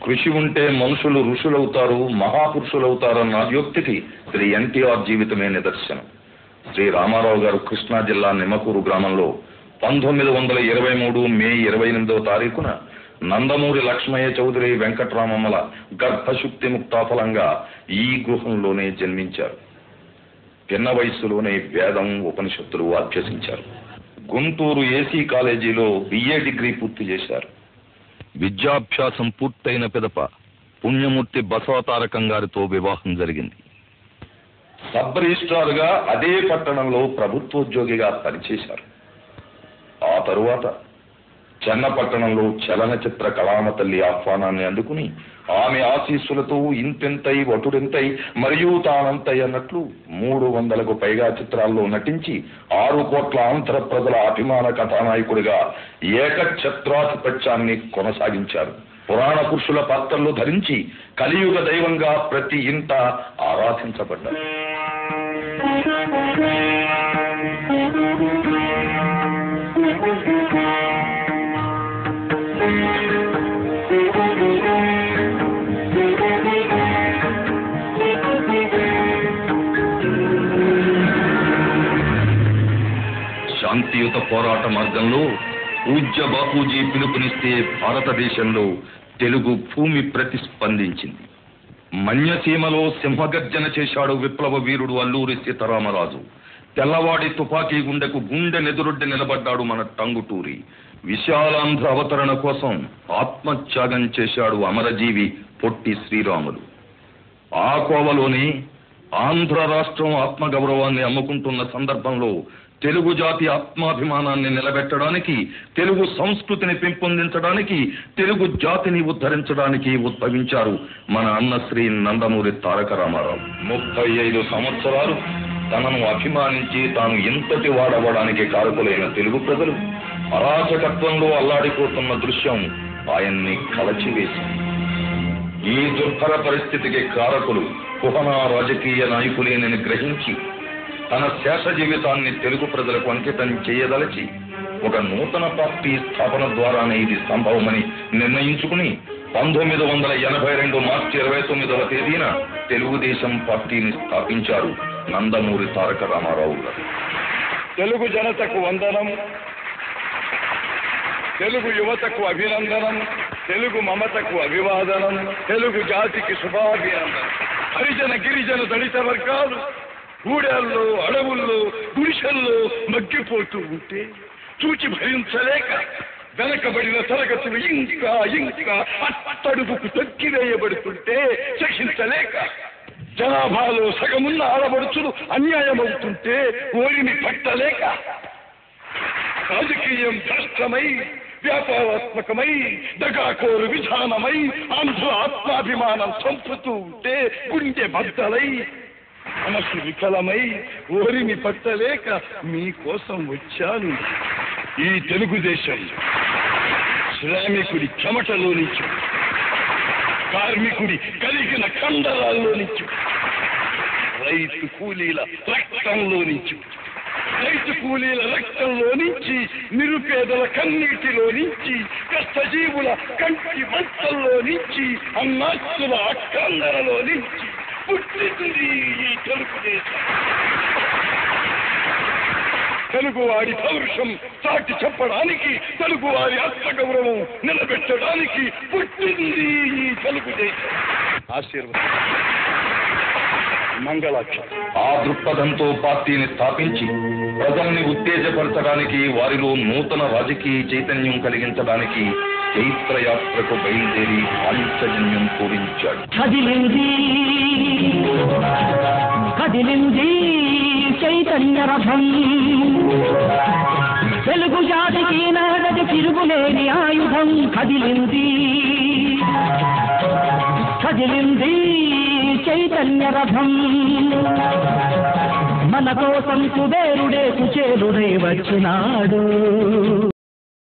కృషి ఉంటే మనుషులు ఋషులవుతారు, మహాపురుషులవుతారన్న యుక్తికి శ్రీ ఎన్టీఆర్ జీవితమే నిదర్శనం. శ్రీ రామారావు గారు కృష్ణా జిల్లా నిమ్మకూరు గ్రామంలో 1923 మే 28వ తారీఖున నందమూరి లక్ష్మయ్య చౌదరి వెంకట్రామమ్మల గర్భశుక్తి ముక్తాఫలంగా ఈ గృహంలోనే జన్మించారు. చిన్న వయస్సులోనే వేదం, ఉపనిషత్తులు అభ్యసించారు. గుంటూరు ఏసీ కాలేజీలో BA డిగ్రీ పూర్తి చేశారు. విద్యాభ్యాసం పూర్తయిన పిదప పుణ్యమూర్తి బసవతారకం గారితో వివాహం జరిగింది. సబ్ రిజిస్ట్రార్గా అదే పట్టణంలో ప్రభుత్వోద్యోగిగా పనిచేశారు. ఆ తరువాత చెన్నపట్టణంలో చలనచిత్ర కళామతల్లి ఆహ్వానాన్ని అందుకుని ఆమె ఆశీస్సులతో ఇంతెంతై వటుడెంతై మరియు తానంతై అన్నట్లు 300కు పైగా చిత్రాల్లో నటించి 6 కోట్ల ఆంధ్ర ప్రజల అభిమాన కథానాయకుడిగా ఏకఛత్రాధిపత్యాన్ని కొనసాగించారు. పురాణ పురుషుల పాత్రలు ధరించి కలియుగ దైవంగా ప్రతి ఇంట ఆరాధించబడ్డారు. శాంతియుత పోరాట మార్గంలో పూజ్య బాపూజీ పిలుపునిస్తే భారతదేశంలో తెలుగు భూమి ప్రతిస్పందించింది. మన్యసీమలో సింహగర్జన చేశాడు విప్లవ వీరుడు అల్లూరి సీతారామరాజు. తెల్లవాడి తుపాకీ గుండెకు గుండె నెదురొడ్డి నిలబడ్డాడు మన టంగుటూరి. విశాలాంధ్ర అవతరణ కోసం ఆత్మత్యాగం చేశాడు అమరజీవి పొట్టి శ్రీరాములు. ఆ కోవలోని ఆంధ్ర రాష్ట్రం ఆత్మగౌరవాన్ని అమ్ముకుంటున్న సందర్భంలో తెలుగు జాతి ఆత్మాభిమానాన్ని నిలబెట్టడానికి, తెలుగు సంస్కృతిని పెంపొందించడానికి, తెలుగు జాతిని ఉద్ధరించడానికి ఉద్భవించారు మన అన్న శ్రీ నందమూరి తారక రామారావు. 35 సంవత్సరాలు తనను అభిమానించి తాను ఇంతటి వాడవడానికి కారకులైన తెలుగు ప్రజలు అరాచకత్వంలో అల్లాడిపోతున్న దృశ్యం ఆయన్ని కలచివేసింది. ఈ దుర్భర పరిస్థితికి కారకులు కుహనా రాజకీయ నాయకులేనని గ్రహించి తన శేష జీవితాన్ని తెలుగు ప్రజలకు అంకితం చేయదలచి ఒక నూతన పార్టీ స్థాపన ద్వారానే ఇది సంభవమని నిర్ణయించుకుని 1982 మార్చి 29వ తేదీన తెలుగుదేశం పార్టీని స్థాపించారు నందమూరి తారక రామారావు గారు. తెలుగు జనతకు వందనం, తెలుగు యువతకు అభినందనం, తెలుగు మమతకు అభివాదనం, తెలుగు జాతికి శుభాభినందనం. హరిజన గిరిజన దళిత వర్గాలు గూడెల్లో, అడవుల్లో, గుడిసెల్లో మగ్గిపోతూ ఉంటే చూచి భరించలేక వెనకబడిన తరగతులు ఇంకా ఇంకా అట్టడుగుకు తొక్కివేయబడుతుంటే సహించలేక జనాభాలో సగమున్న ఆడబడుచులు అన్యాయమవుతుంటే ఓరిని పట్టలేక రాజకీయం భ్రష్టమై, వ్యాపారాత్మకమై, దగాకోరు విధానమై ఆంధ్ర ఆత్మాభిమానం చంపుతూ ఉంటే గుండె బద్దలై మనసు విఫలమై ఓరిని పట్టలేక మీకోసం వచ్చాను. ఈ తెలుగుదేశం శ్రామికుడి చెమటలో నుంచి, కార్మికుడి కలిగిన కండరాల్లో నుంచి, రైతు కూలీల రక్తంలో నుంచి, రైతు కూలీల రక్తంలో నుంచి, నిరుపేదల కన్నీటిలో నుంచి, కష్టజీవుల కంటి మంటల్లో నుంచి, అన్నాస్తుల అక్కందరలో నుంచి పుట్టింది ఈ తెలుగుదేశం. తెలుగువాడి పౌరుషం చాటి చెప్పడానికి, తెలుగువారి ఆత్మగౌరవం నిలబెట్టడానికి పుట్టింది ఈ తెలుగుదేశం. ఆశీర్వాదం, మంగళాక్షరం. ఆ దృక్పథంతో పార్టీని స్థాపించి ప్రజల్ని ఉత్తేజపరచడానికి, వారిలో నూతన రాజకీయ చైతన్యం కలిగించడానికి చైత్రయాత్రకు బయలుదేరి పాంచజన్యం పూరించాడు. కదిలింది చైతన్య రథం, తెలుగు జాతికి నాగది తిరుగులేని ఆయుధం. కదిలింది చైతన్య రథం, మన కోసం కుబేరుడే కుచేలుడే వచ్చినాడు.